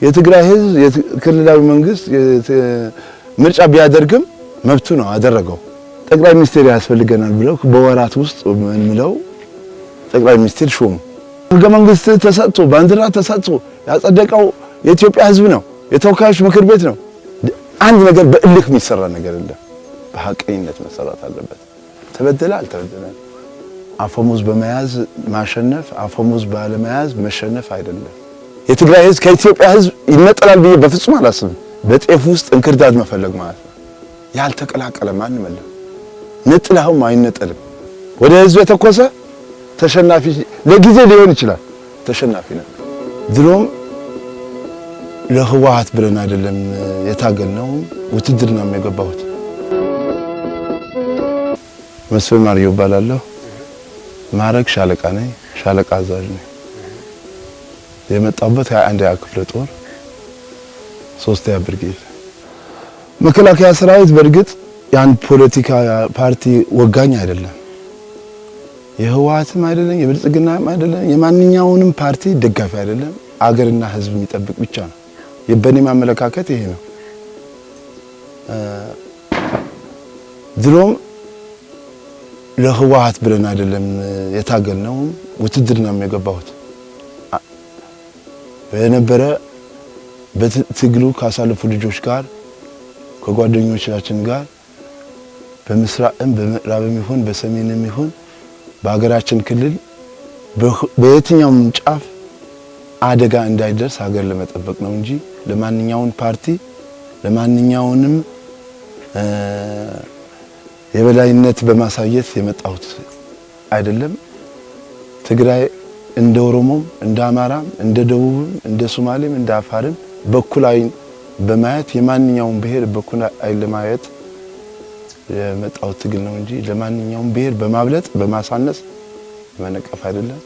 የትግራይ ህዝብ የክልላዊ መንግስት ምርጫ ቢያደርግም መብቱ ነው አደረገው። ጠቅላይ ሚኒስትር ያስፈልገናል ብለው በወራት ውስጥ ምንለው ጠቅላይ ሚኒስትር ሾሙ። ህገ መንግስት ተሰጥቶ ባንዲራ ተሰጥቶ ያጸደቀው የኢትዮጵያ ህዝብ ነው፣ የተወካዮች ምክር ቤት ነው። አንድ ነገር በእልክ የሚሰራ ነገር የለም። በሐቀኝነት መሰራት አለበት። ተበደለ አልተበደለም አፈሙዝ በመያዝ ማሸነፍ፣ አፈሙዝ ባለመያዝ መሸነፍ አይደለም። የትግራይ ህዝብ ከኢትዮጵያ ህዝብ ይነጠላል ብዬ በፍጹም አላስብም። በጤፍ ውስጥ እንክርዳድ መፈለግ ማለት ነው። ያልተቀላቀለ ማንም የለም። ነጥላው አይነጠልም። ወደ ህዝብ የተኮሰ ተሸናፊ ለጊዜ ሊሆን ይችላል፣ ተሸናፊ ነው። ድሮም ለህወሓት ብለን አይደለም የታገልነው፣ ውትድርና ነው የገባሁት። መስፍን ማርዮ እባላለሁ። ማዕረግ ሻለቃ ነኝ፣ ሻለቃ አዛዥ ነኝ። የመጣሁበት 21ኛ ክፍለ ጦር 3ኛ ብርጌድ። መከላከያ ሰራዊት በእርግጥ ያን ፖለቲካ ፓርቲ ወጋኝ አይደለም፣ የህወሓትም አይደለም፣ የብልጽግናም አይደለም፣ የማንኛውንም ፓርቲ ደጋፊ አይደለም። አገርና ህዝብ የሚጠብቅ ብቻ ነው። የበኔ ማመለካከት ይሄ ነው። ድሮም ለህወሓት ብለን አይደለም የታገልነው፣ ውትድርና ነው የገባሁት። በነበረ በትግሉ ካሳለፉ ልጆች ጋር ከጓደኞቻችን ጋር በምስራቅም በምዕራብም ይሁን በሰሜንም ይሁን በሀገራችን ክልል በየትኛውም ጫፍ አደጋ እንዳይደርስ ሀገር ለመጠበቅ ነው እንጂ ለማንኛውም ፓርቲ ለማንኛውንም የበላይነት በማሳየት የመጣሁት አይደለም። ትግራይ እንደ ኦሮሞም እንደ አማራም እንደ ደቡብም እንደ ሶማሌም እንደ አፋርም በኩል አይን በማየት የማንኛውም ብሔር በኩል አይን ለማየት የመጣሁት ትግል ነው እንጂ ለማንኛውም ብሔር በማብለጥ በማሳነስ መነቀፍ አይደለም።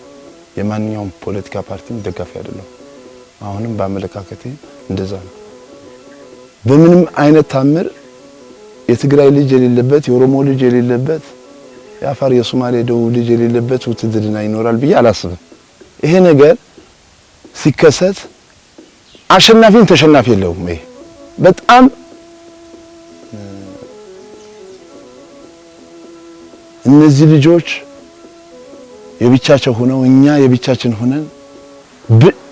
የማንኛውም ፖለቲካ ፓርቲም ደጋፊ አይደለም። አሁንም በአመለካከቴ እንደዛ ነው። በምንም አይነት ታምር የትግራይ ልጅ የሌለበት የኦሮሞ ልጅ የሌለበት የአፋር የሶማሌ ደቡብ ልጅ የሌለበት ውትድርና ይኖራል ብዬ አላስብም። ይሄ ነገር ሲከሰት አሸናፊም ተሸናፊ የለውም። ይሄ በጣም እነዚህ ልጆች የብቻቸው ሆነው እኛ የብቻችን ሆነን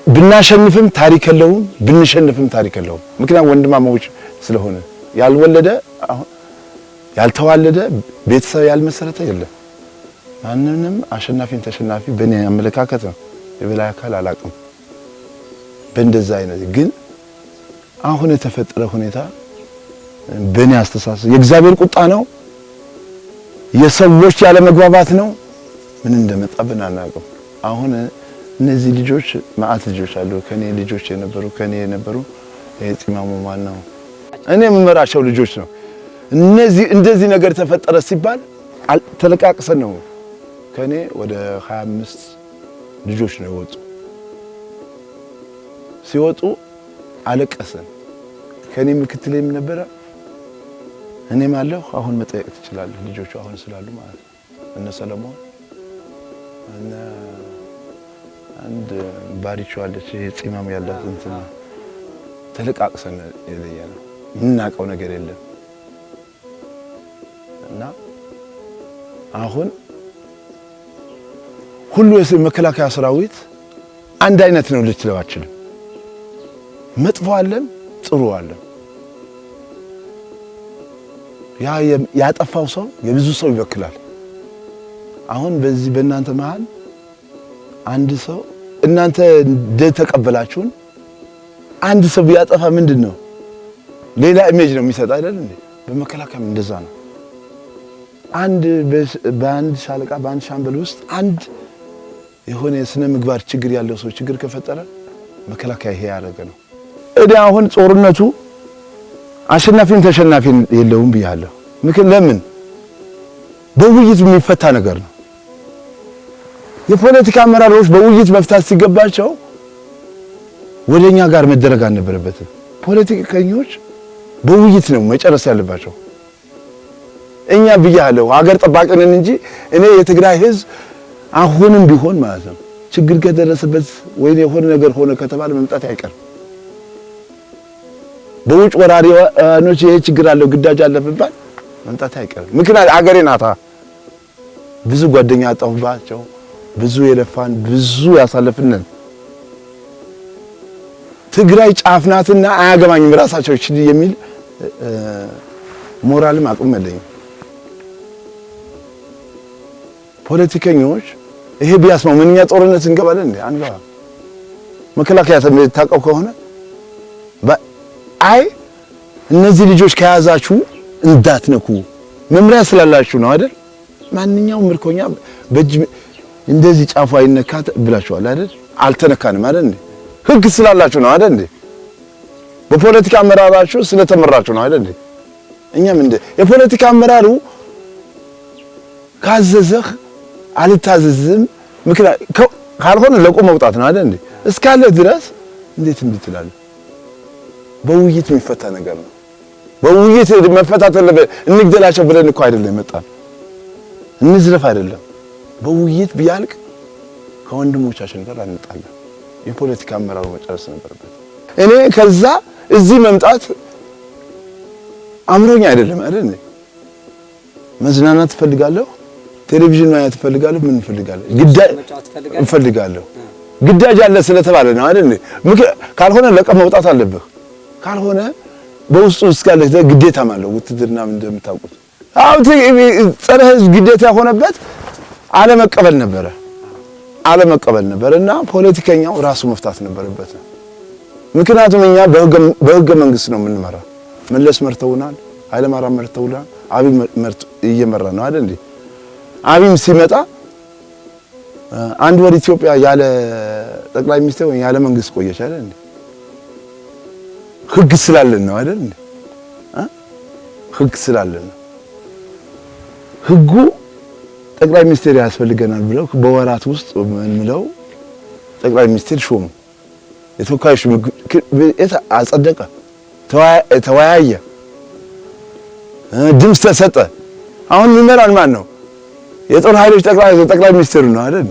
ብናሸንፍም ታሪክ የለውም፣ ብንሸንፍም ታሪክ የለውም። ምክንያቱም ወንድማማቾች ስለሆነ ያልወለደ ያልተዋለደ ቤተሰብ ያልመሰረተ የለም። ማንንም አሸናፊን ተሸናፊ በእኔ አመለካከት ነው። የበላይ አካል አላቅም። በእንደዛ አይነት ግን አሁን የተፈጠረ ሁኔታ በእኔ አስተሳሰብ የእግዚአብሔር ቁጣ ነው፣ የሰዎች ያለ መግባባት ነው። ምን እንደመጣብን አናውቅም። አሁን እነዚህ ልጆች ማአት ልጆች አሉ፣ ከኔ ልጆች የነበሩ ከኔ የነበሩ የጽማሙ ማን ነው እኔ የምመራቸው ልጆች ነው። እነዚህ እንደዚህ ነገር ተፈጠረ ሲባል ተለቃቅሰን ነው። ከኔ ወደ 25 ልጆች ነው የወጡ። ሲወጡ አለቀሰን። ከኔ ምክትሌም ነበረ እኔም አለሁ። አሁን መጠየቅ ትችላለህ፣ ልጆቹ አሁን ስላሉ ማለት ነው። እነ ሰለሞን እና አንድ ባሪቹ አለች ጺማም ያላት እንትና ተለቃቅሰን የለየነው ምናቀው ነገር የለም። እና አሁን ሁሉ የመከላከያ ሰራዊት አንድ አይነት ነው ልትለው አትችልም። መጥፎ አለም ጥሩ አለም። ያጠፋው ሰው የብዙ ሰው ይወክላል። አሁን በዚህ በእናንተ መሃል አንድ ሰው እናንተ እንደተቀበላችሁን አንድ ሰው ቢያጠፋ ምንድነው ሌላ ኢሜጅ ነው የሚሰጥ አይደል እንዴ? በመከላከያም እንደዛ ነው። በአንድ ሻለቃ በአንድ ሻምበል ውስጥ አንድ የሆነ ስነ ምግባር ችግር ያለው ሰው ችግር ከፈጠረ መከላከያ ይሄ ያደረገ ነው። እኔ አሁን ጦርነቱ አሸናፊም ተሸናፊም የለውም ብያለሁ። ለምን በውይይት የሚፈታ ነገር ነው። የፖለቲካ አመራሮች በውይይት መፍታት ሲገባቸው ወደኛ ጋር መደረግ አልነበረበትም። ፖለቲከኞች በውይይት ነው መጨረስ ያለባቸው። እኛ ብያለሁ ሀገር ጠባቂነን እንጂ እኔ የትግራይ ህዝብ አሁንም ቢሆን ማለት ነው ችግር ከደረሰበት ወይ የሆነ ነገር ሆነ ከተባለ መምጣት አይቀርም። በውጭ ወራሪዎች ይሄ ችግር አለው ግዳጅ አለብባል መምጣት አይቀርም። ምክንያት አገሬ ናታ። ብዙ ጓደኛ አጣሁባቸው፣ ብዙ የለፋን ብዙ ያሳለፍነን። ትግራይ ጫፍ ናትና አያገባኝም ራሳቸው እቺ የሚል ሞራልም አቅም የለኝም። ፖለቲከኞች ይሄ ቢያስማው ምንኛ ጦርነት እንገባለን እንዴ? አንገባ። መከላከያ ታቀው ከሆነ አይ እነዚህ ልጆች ከያዛችሁ እንዳትነኩ መምሪያ ስላላችሁ ነው አይደል? ማንኛውም ምርኮኛ በእጅ እንደዚህ ጫፉ አይነካት ብላችኋል አይደል? አልተነካንም አይደል እንዴ? ህግ ስላላችሁ ነው አይደል እንዴ? በፖለቲካ አመራራችሁ ስለተመራችሁ ነው አይደል እንዴ? እኛም እንደ የፖለቲካ አመራሩ ካዘዘህ አልታዘዝም ምክንያት ካልሆነ ለቆ መውጣት ነው አይደል እንዴ? እስካለ ድረስ እንዴት እንድትላለህ? በውይይት የሚፈታ ነገር ነው። በውይይት መፈታት አለበት። እንግደላቸው ብለን እኮ አይደለም የመጣን፣ እንዝለፍ አይደለም። በውይይት ቢያልቅ ከወንድሞቻችን ጋር አንጣላ። የፖለቲካ አመራሩ መጨረስ ነበርበት። እኔ ከዛ እዚህ መምጣት አምሮኝ አይደለም አይደል? መዝናናት ፈልጋለሁ፣ ቴሌቪዥን ማየት ፈልጋለሁ፣ ምን ፈልጋለሁ፣ ፈልጋለሁ። ግዳጅ አለ ስለተባለ ነው አይደል? ካልሆነ ለቀህ መውጣት አለብህ። ካልሆነ በውስጡ እስካለ ግዴታ ማለት ውትድርና እንደምታውቁት አው ጸረ ህዝብ ግዴታ የሆነበት አለመቀበል ነበርና ፖለቲከኛው ራሱ መፍታት ነበረበት። ምክንያቱም እኛ በህገ መንግስት ነው የምንመራው። መለስ መርተውናል፣ ኃይለማርያም መርተውናል፣ አብይ እየመራ ነው አይደል? አብይም ሲመጣ አንድ ወር ኢትዮጵያ ያለ ጠቅላይ ሚኒስትር ወይ ያለ መንግስት ቆየች አይደል? ህግ ስላለን ነው አይደል? ህግ ስላለን ነው። ህጉ ጠቅላይ ሚኒስትር ያስፈልገናል ብለው በወራት ውስጥ ምንለው ጠቅላይ ሚኒስትር ሾሙ። የተወካዮች አጸደቀ፣ ተወያየ፣ ድምፅ ተሰጠ። አሁን የሚመራን ማን ነው? የጦር ኃይሎች ጠቅላይ ሚኒስትሩ ነው አይደል?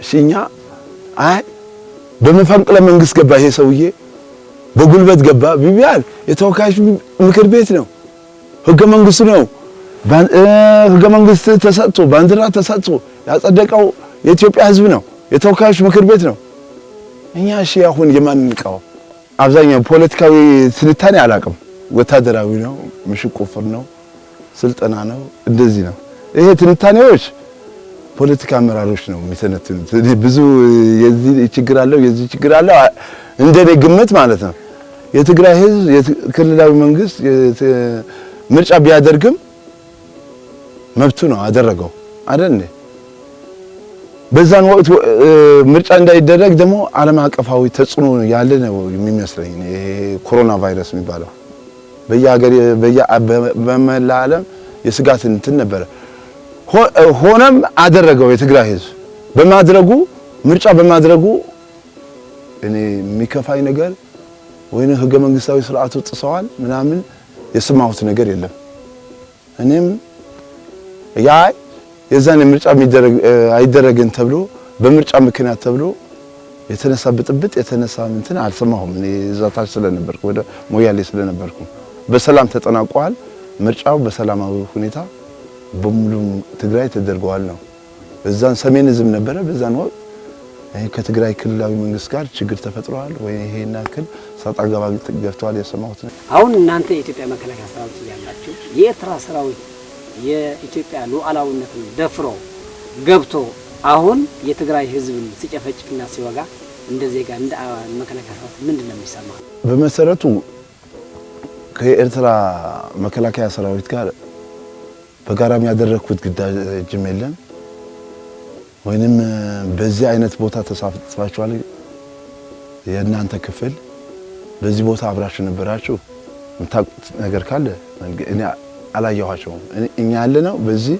እሺኛ አይ በመፈንቅለ መንግስት ገባ ይሄ ሰውዬ በጉልበት ገባ ቢባል የተወካዮች ምክር ቤት ነው፣ ህገ መንግስቱ ነው። ህገ መንግስት ተሰጥቶ ባንዲራ ተሰጥቶ ያጸደቀው የኢትዮጵያ ህዝብ ነው፣ የተወካዮች ምክር ቤት ነው። እኛ እሺ አሁን የማንንቀው አብዛኛው ፖለቲካዊ ስልጣኔ አላቅም። ወታደራዊ ነው፣ ምሽግ ቁፍር ነው፣ ስልጠና ነው፣ እንደዚህ ነው። ይሄ ትንታኔዎች ፖለቲካ አመራሮች ነው የሚተነትኑት። ብዙ የዚህ ችግር አለው የዚህ ችግር አለው እንደኔ ግምት ማለት ነው። የትግራይ ህዝብ የክልላዊ መንግስት ምርጫ ቢያደርግም መብቱ ነው አደረገው አይደል? በዛን ወቅት ምርጫ እንዳይደረግ ደግሞ ዓለም አቀፋዊ ተጽዕኖ ያለ ነው የሚመስለኝ። ይሄ ኮሮና ቫይረስ የሚባለው በየሀገር በመላ ዓለም የስጋት እንትን ነበረ። ሆነም አደረገው የትግራይ ህዝብ ምርጫ በማድረጉ እኔ የሚከፋኝ ነገር ወይኔ ህገ መንግስታዊ ስርዓቱ ጥሰዋል ምናምን የሰማሁት ነገር የለም። እኔም የዛን ምርጫ አይደረግን ተብሎ በምርጫ ምክንያት ተብሎ የተነሳ ብጥብጥ የተነሳ እንትን አልሰማሁም። እኔ ዛታች ስለነበርኩ ወደ ሞያሌ ስለነበርኩ በሰላም ተጠናቋል። ምርጫው በሰላማዊ ሁኔታ በሙሉ ትግራይ ተደርጓል ነው። በዛን ሰሜን ህዝብ ነበረ። በዛን ወቅት ከትግራይ ክልላዊ መንግስት ጋር ችግር ተፈጥሯል ወይ ይሄና ክል ሳጣ ገባ ገብቷል የሰማሁት ነው። አሁን እናንተ የኢትዮጵያ መከላከያ ሰራዊት ያላችሁ የኤርትራ ሰራዊት የኢትዮጵያ ሉዓላዊነትን ደፍሮ ገብቶ አሁን የትግራይ ህዝብን ሲጨፈጭፍና ሲወጋ እንደዚህ ጋር እንደ መከላከያ ሰራዊት ምንድነው የሚሰማው? በመሰረቱ ከኤርትራ መከላከያ ሰራዊት ጋር በጋራም ያደረኩት ግዳጅም የለም ወይንም በዚህ አይነት ቦታ ተሳትፋችኋል የእናንተ ክፍል በዚህ ቦታ አብራችሁ ነበራችሁ የምታውቁት ነገር ካለ እኔ አላየኋቸውም። እኛ ያለነው በዚህ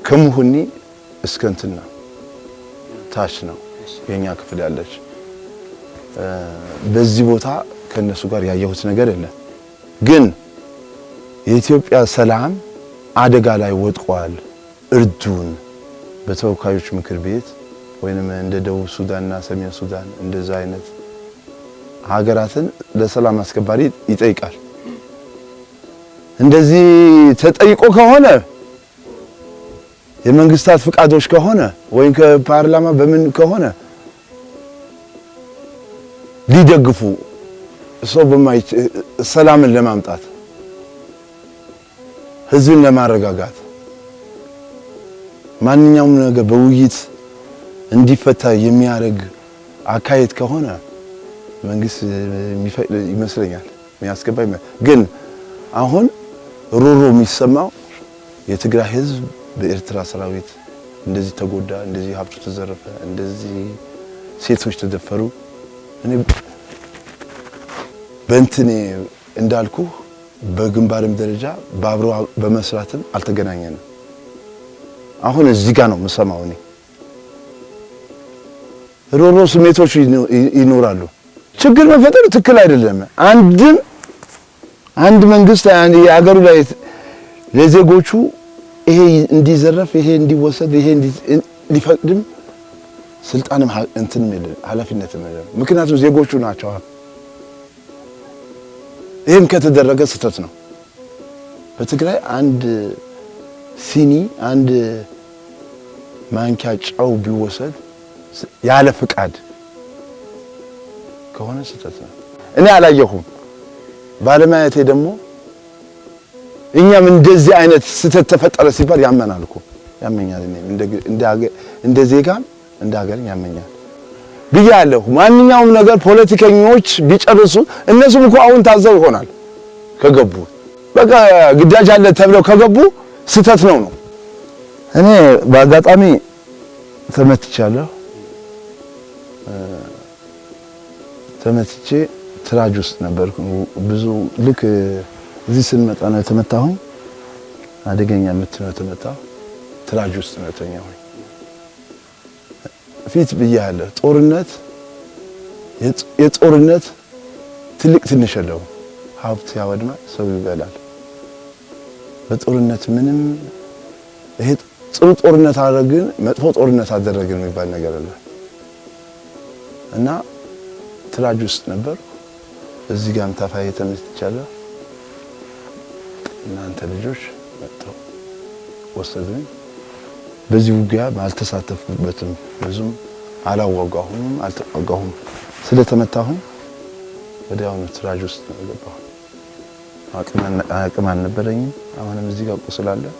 ከመሆኒ እስከ እንትና ታች ነው የኛ ክፍል ያለች። በዚህ ቦታ ከነሱ ጋር ያየሁት ነገር የለም። ግን የኢትዮጵያ ሰላም አደጋ ላይ ወጥቋል። እርዱን በተወካዮች ምክር ቤት ወይንም እንደ ደቡብ ሱዳንና ሰሜን ሱዳን እንደዛ አይነት ሀገራትን ለሰላም አስከባሪ ይጠይቃል። እንደዚህ ተጠይቆ ከሆነ የመንግስታት ፍቃዶች ከሆነ ወይ ከፓርላማ በምን ከሆነ ሊደግፉ ሰው በማይት ሰላምን ለማምጣት ህዝብን ለማረጋጋት ማንኛውም ነገር በውይይት እንዲፈታ የሚያደርግ አካሄድ ከሆነ መንግስት ይመስለኛል የሚያስገባ ግን አሁን ሮሮ የሚሰማው የትግራይ ህዝብ በኤርትራ ሰራዊት እንደዚህ ተጎዳ፣ እንደዚህ ሀብቱ ተዘረፈ፣ እንደዚህ ሴቶች ተደፈሩ። እኔ በእንትኔ እንዳልኩ በግንባርም ደረጃ በአብሮ በመስራትም አልተገናኘንም። አሁን እዚህ ጋር ነው የምሰማው። እኔ ሮሮ ስሜቶች ይኖራሉ። ችግር መፈጠሩ ትክክል አይደለም። አንድ መንግስት የሀገሩ ላይ ለዜጎቹ ይሄ እንዲዘረፍ ይሄ እንዲወሰድ ይሄ ሊፈቅድም ስልጣንም እንትንም የለም ኃላፊነትም የለም። ምክንያቱም ዜጎቹ ናቸው። ይሄም ከተደረገ ስህተት ነው። በትግራይ አንድ ሲኒ አንድ ማንኪያ ጨው ቢወሰድ ያለ ፍቃድ ከሆነ ስህተት ነው። እኔ አላየሁም። ባለማየቴ ደግሞ እኛም እንደዚህ አይነት ስህተት ተፈጠረ ሲባል ያመናል እኮ ያመኛል። እንደ ዜጋም እንደ ሀገርም ያመኛል ብያለሁ። ማንኛውም ነገር ፖለቲከኞች ቢጨርሱ እነሱም እኮ አሁን ታዘው ይሆናል ከገቡ በቃ ግዳጅ አለ ተብለው ከገቡ ስህተት ነው። እኔ በአጋጣሚ ተመትቻለሁ። ተመትቼ ትራጅ ውስጥ ነበርኩ። ብዙ ልክ እዚህ ስንመጣ ነው የተመታሁኝ። አደገኛ ምት ነው የተመታሁ። ትራጅ ውስጥ ነው የተኛሁኝ። ፊት ብያለሁ። የጦርነት ትልቅ ትንሽ የለው። ሀብት ያወድማል፣ ሰው ይበላል። በጦርነት ምንም ይሄ ጥሩ ጦርነት አደረግን መጥፎ ጦርነት አደረግን የሚባል ነገር አለ እና ትራጅ ውስጥ ነበር። እዚህ ጋርም ታፋዬ ተመትቻለሁ። እናንተ ልጆች መጥተው ወሰዱኝ። በዚህ ውጊያ አልተሳተፍኩበትም። ብዙም አላወጋሁም፣ አልተዋጋሁም። ስለተመታሁኝ ወዲያውኑ ትራጅ ውስጥ ነው የገባሁ። አቅም አልነበረኝም። አሁንም እዚህ ጋር ቁስላለሁ።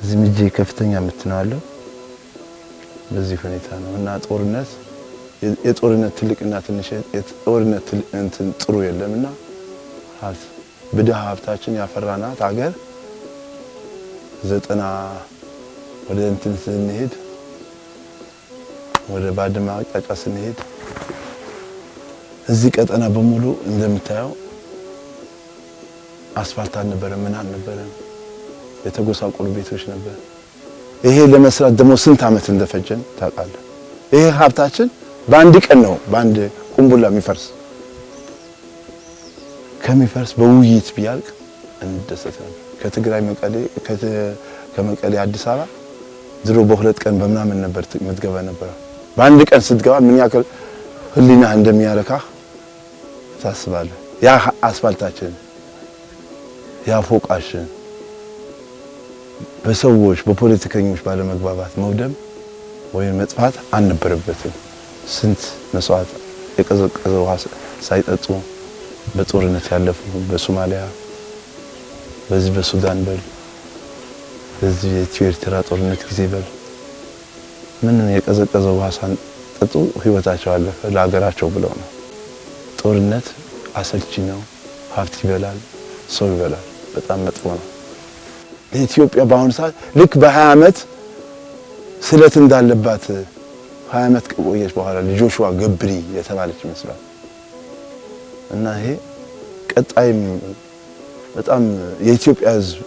እዚህ ምጄ ከፍተኛ ምት ነው ያለው። በዚህ ሁኔታ ነው እና የጦርነት ትልቅና ትንሽ የጦርነት እንትን ጥሩ የለምና ሀብት በድሃ ሀብታችን ያፈራናት ሀገር 90 ወደ እንትን ስንሄድ ወደ ባድመ አቅጣጫ ስንሄድ እዚህ ቀጠና በሙሉ እንደምታየው አስፋልት አልነበረም፣ ምን አልነበረም፣ የተጎሳቆሉ ቤቶች ነበር። ይሄ ለመስራት ደግሞ ስንት ዓመት እንደፈጀን ታውቃለህ። ይሄ ሀብታችን በአንድ ቀን ነው በአንድ ቁምቡላ የሚፈርስ። ከሚፈርስ በውይይት ቢያልቅ እንደሰተ ነበር። ከትግራይ ከመቀሌ አዲስ አበባ ድሮ በሁለት ቀን በምናምን ነበር የምትገባ ነበር። በአንድ ቀን ስትገባ ምን ያክል ህሊና እንደሚያረካህ ታስባለህ። ያ አስፋልታችን ያ ፎቃችን በሰዎች በፖለቲከኞች ባለመግባባት መውደም ወይም መጥፋት አልነበረበትም። ስንት መስዋዕት የቀዘቀዘ ውሃ ሳይጠጡ በጦርነት ያለፉ በሶማሊያ በዚህ በሱዳን በል በዚህ የኢትዮ ኤርትራ ጦርነት ጊዜ በል ምንም የቀዘቀዘ ውሃ ሳይጠጡ ህይወታቸው አለፈ ለሀገራቸው ብለው ነው። ጦርነት አሰልቺ ነው። ሀብት ይበላል፣ ሰው ይበላል። በጣም መጥፎ ነው። ለኢትዮጵያ በአሁኑ ሰዓት ልክ በ20 ዓመት ስለት እንዳለባት 20 ዓመት ከቆየች በኋላ ልጆቿ ገብሪ የተባለች ይመስላል እና ይሄ ቀጣይም በጣም የኢትዮጵያ ህዝብ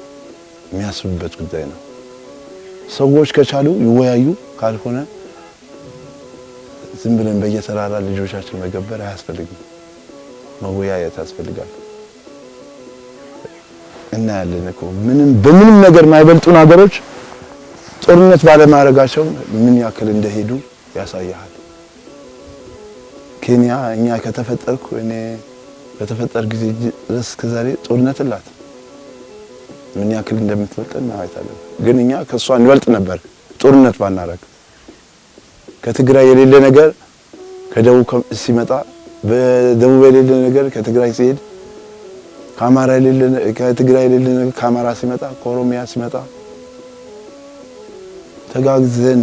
የሚያስብበት ጉዳይ ነው። ሰዎች ከቻሉ ይወያዩ፣ ካልሆነ ዝም ብለን በየተራራ ልጆቻችን መገበር አያስፈልግም። መወያየት ያስፈልጋል። እና ያለን እኮ በምንም ነገር ማይበልጡን ሀገሮች ጦርነት ባለማድረጋቸው ምን ያክል እንደሄዱ ያሳያል። ኬንያ እኛ ከተፈጠርኩ እኔ በተፈጠር ጊዜ ድረስ ከዛሬ ጦርነት አላት ምን ያክል እንደምትወጣና አይታለም ግን እኛ ከሷ እንበልጥ ነበር ጦርነት ባናረግ ከትግራይ የሌለ ነገር ከደቡብ ሲመጣ በደቡብ የሌለ ነገር ከትግራይ ሲሄድ ከአማራ የሌለ ከትግራይ የሌለ ነገር ከአማራ ሲመጣ ከኦሮሚያ ሲመጣ ተጋግዘን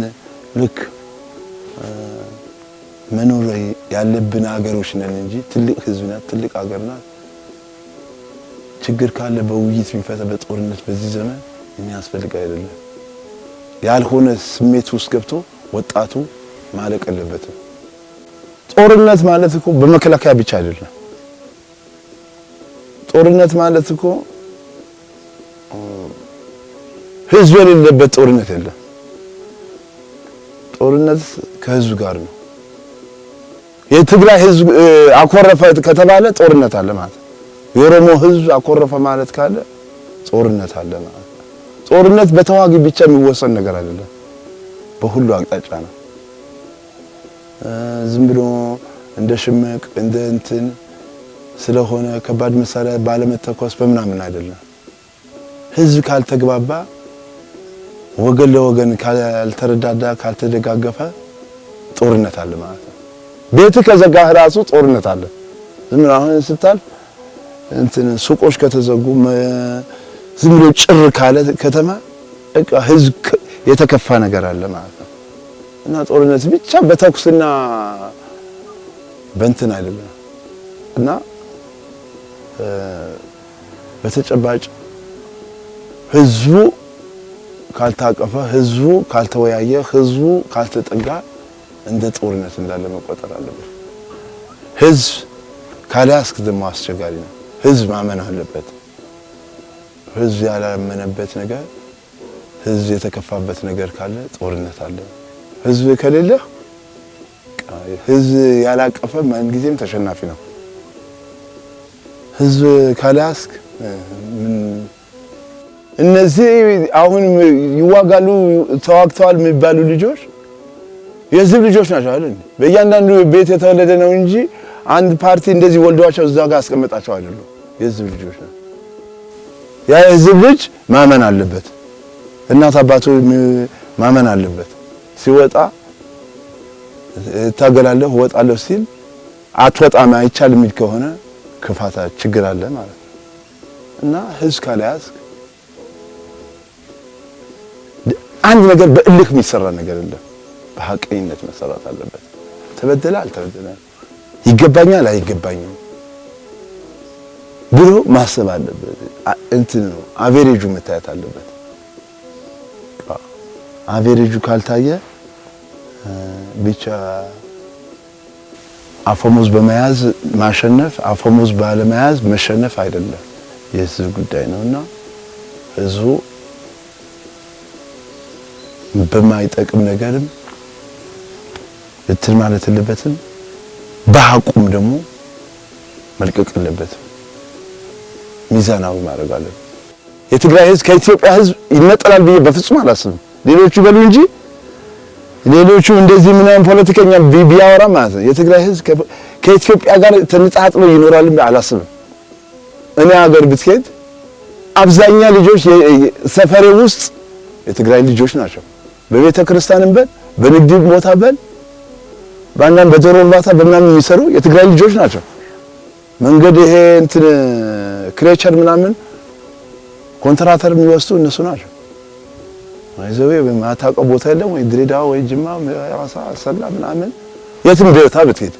ልክ መኖር ያለብን ሀገሮች ነን እንጂ ትልቅ ህዝብ ናት ትልቅ ሀገር ናት ችግር ካለ በውይይት የሚፈታ በጦርነት በዚህ ዘመን የሚያስፈልግ አይደለም ያልሆነ ስሜት ውስጥ ገብቶ ወጣቱ ማለቅ አለበት ጦርነት ማለት እኮ በመከላከያ ብቻ አይደለም ጦርነት ማለት እኮ ህዝብ የሌለበት ጦርነት የለም ጦርነት ከህዝብ ጋር ነው የትግራይ ህዝብ አኮረፈ ከተባለ ጦርነት አለ ማለት የኦሮሞ ህዝብ አኮረፈ ማለት ካለ ጦርነት አለ ማለት ጦርነት በተዋጊ ብቻ የሚወሰን ነገር አይደለም በሁሉ አቅጣጫ ነው ዝም ብሎ እንደ ሽምቅ እንደ እንትን ስለሆነ ከባድ መሳሪያ ባለመተኮስ በመናምን አይደለም ህዝብ ካልተግባባ ወገን ለወገን ካልተረዳዳ ካልተደጋገፈ ጦርነት አለ ማለት ነው ቤት ከዘጋህ ራሱ ጦርነት አለ ዝም ብሎ አሁን ስታልፍ እንትን ሱቆች ከተዘጉ ዝም ብሎ ጭር ካለ ከተማ በቃ ህዝብ የተከፋ ነገር አለ ማለት ነው እና ጦርነት ብቻ በተኩስና በእንትን አይደለም እና በተጨባጭ ህዝቡ ካልታቀፈ ህዝቡ ካልተወያየ ህዝቡ ካልተጠጋ እንደ ጦርነት እንዳለ መቆጠር አለበት ህዝብ ካላስክ ደግሞ አስቸጋሪ ነው ህዝብ ማመን አለበት ህዝብ ያላመነበት ነገር ህዝብ የተከፋበት ነገር ካለ ጦርነት አለ ህዝብ ከሌለ ህዝብ ያላቀፈ ማን ጊዜም ተሸናፊ ነው ህዝብ ካላስክ እነዚህ አሁን ይዋጋሉ ተዋግተዋል የሚባሉ ልጆች የህዝብ ልጆች ናቸው አይደል በእያንዳንዱ ቤት የተወለደ ነው እንጂ አንድ ፓርቲ እንደዚህ ወልዷቸው እዛ ጋር አስቀምጣቸው አይደለም የህዝብ ልጆች ነው ያ የህዝብ ልጅ ማመን አለበት እናት አባቱ ማመን አለበት ሲወጣ ታገላለህ ወጣለህ ሲል አትወጣም አይቻል የሚል ከሆነ ክፋታ ችግር አለ ማለት ነው እና ህዝብ ካላያስክ አንድ ነገር በእልክ የሚሰራ ነገር የለም በሐቀኝነት መሰራት አለበት ተበደለ አልተበደለ ይገባኛል አይገባኝም ብሎ ማሰብ አለበት እንትን ነው አቨሬጁ መታየት አለበት አቨሬጁ ካልታየ ብቻ አፈሙዝ በመያዝ ማሸነፍ አፈሙዝ ባለመያዝ መሸነፍ አይደለም የህዝብ ጉዳይ ነውና ህዝቡ በማይጠቅም ነገርም እንትን ማለት አለበትም በሐቁም ደግሞ መልቀቅ አለበትም ሚዛናዊ ማድረግ አለበት የትግራይ ህዝብ ከኢትዮጵያ ህዝብ ይነጠላል ብዬ በፍጹም አላስብም ሌሎቹ በሉ እንጂ ሌሎቹ እንደዚህ ምናምን ፖለቲከኛ ቢያወራ ማለት ነው የትግራይ ህዝብ ከኢትዮጵያ ጋር ተነጣጥሎ ይኖራል ብዬ አላስብም እኔ ሀገር ብትሄድ አብዛኛው ልጆች ሰፈሬ ውስጥ የትግራይ ልጆች ናቸው በቤተ ክርስቲያንም በንግድ ቦታ ባናን በዶሮ እርባታ በምናምን የሚሰሩ የትግራይ ልጆች ናቸው መንገድ ይሄ እንትን ክሬቸር ምናምን ኮንትራክተር የሚወስዱ እነሱ ናቸው አይዘው በማታውቀው ቦታ የለም ወይ ድሬዳዋ ወይ ጅማ ያዋሳ ሰላ ምናምን የትም ቦታ ብትሄድ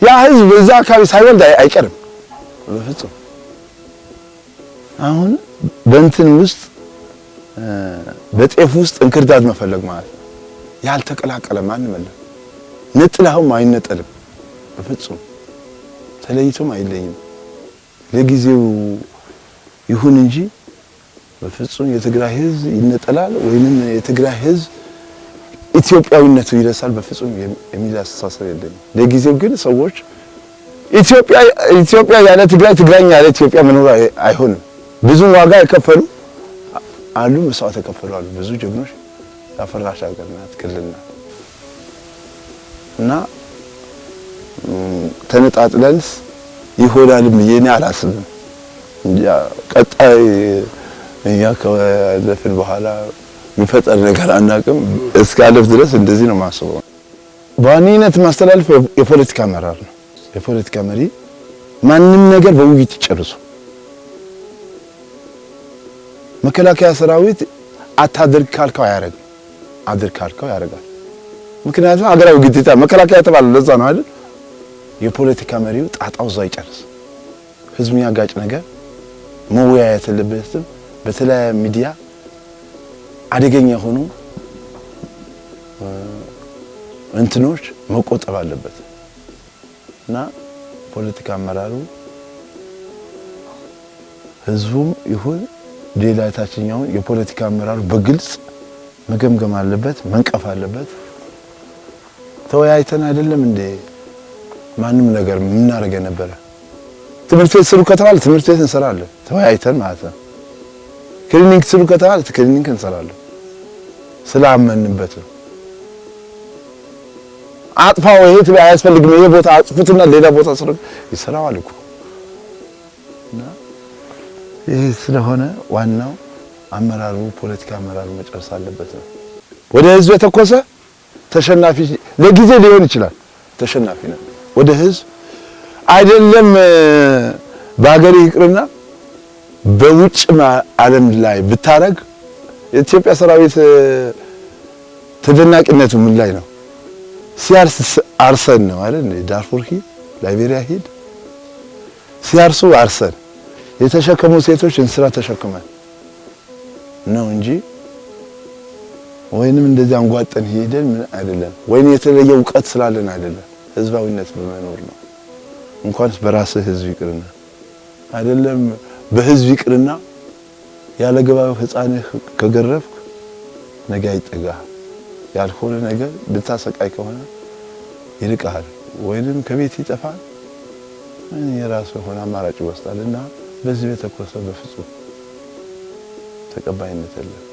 ያ ህዝብ እዛ አካባቢ ሳይወልድ አይቀርም በፍጹም አሁን በእንትን ውስጥ በጤፍ ውስጥ እንክርዳድ መፈለግ ማለት ያልተቀላቀለ ማንም የለም ነጥላውም አይነጠልም በፍጹም ተለይቶም አይለይም ለጊዜው ይሁን እንጂ በፍጹም የትግራይ ህዝብ ይነጠላል ወይንም የትግራይ ህዝብ ኢትዮጵያዊነቱ ይረሳል በፍጹም የሚል አስተሳሰብ የለም ለጊዜው ግን ሰዎች ኢትዮጵያ ያለ ትግራይ ትግራይኛ ያለ ኢትዮጵያ መኖር አይሆንም ብዙ ዋጋ የከፈሉ አሉ መስዋዕት የከፈሉ አሉ ብዙ ጀግኖች ያፈራሽ ሀገር ናት ክልል ናት እና ተነጣጥለንስ ይሆናል ብዬ አላስብም። እንጃ ቀጣይ እኛ ከለፍን በኋላ የሚፈጠር ነገር አናውቅም። እስካለፍ ድረስ እንደዚህ ነው ማስበው። በዋነኝነት ማስተላለፍ የፖለቲካ አመራር ነው። የፖለቲካ መሪ ማንም ነገር በውይይት ይጨርሱ። መከላከያ ሰራዊት አታድርግ ካልከው አያረግም፣ አድርግ ካልከው ያረጋል። ምክንያቱም አገራዊ ግዴታ መከላከያ ተባለ ለዛ ነው አይደል? የፖለቲካ መሪው ጣጣው እዛው ይጨርስ። ህዝብ ያጋጭ ነገር መወያየት የለበትም። በተለያየ ሚዲያ አደገኛ ሆኖ እንትኖች መቆጠብ አለበት እና ፖለቲካ አመራሩ ህዝቡም ይሁን ሌላ ታችኛው የፖለቲካ አመራሩ በግልጽ መገምገም አለበት፣ መንቀፍ አለበት። ተወያይተን አይደለም እንዴ ማንም ነገር ምን አረገ ነበር? ትምህርት ቤት ስሩ ከተባለ ትምህርት ቤት እንሰራለን ተወያይተን ማለት ነው። ክሊኒክ ስሩ ከተባለ ክሊኒክ እንሰራለን ስላመንበት ነው። አጥፋው ይሄ ትበይ አያስፈልግም ይሄ ቦታ አጥፉትና ሌላ ቦታ ስሩ ይሰራዋል እኮ እና ይሄ ስለሆነ ዋናው አመራሩ ፖለቲካ አመራሩ መጨረስ አለበት ነው። ወደ ህዝብ የተኮሰ ተሸናፊ ለጊዜ ሊሆን ይችላል፣ ተሸናፊ ነው። ወደ ህዝብ አይደለም በአገር ይቅርና በውጭ ዓለም ላይ ብታረግ የኢትዮጵያ ሰራዊት ተደናቂነቱ ምን ላይ ነው? ሲያርስ አርሰን ነው አይደል? ዳርፉር ሂድ፣ ላይቤሪያ ሂድ፣ ሲያርሱ አርሰን የተሸከሙ ሴቶች እንስራ ተሸክመን ነው እንጂ ወይንም እንደዚህ አንጓጠን ሄደን ምን አይደለም። ወይንም የተለየ ዕውቀት ስላለን አይደለም። ህዝባዊነት በመኖር ነው። እንኳንስ በራስህ ህዝብ ይቅርና አይደለም በህዝብ ይቅርና ያለ ገባው ህፃንህ ከገረፍክ ነገ አይጠጋ ያልሆነ ነገር ልታሰቃይ ከሆነ ይርቃል ወይንም ከቤት ይጠፋል። የራሱ ሆነ አማራጭ ይወስዳልና በዚህ የተኮሰ በፍጹም ተቀባይነት የለም።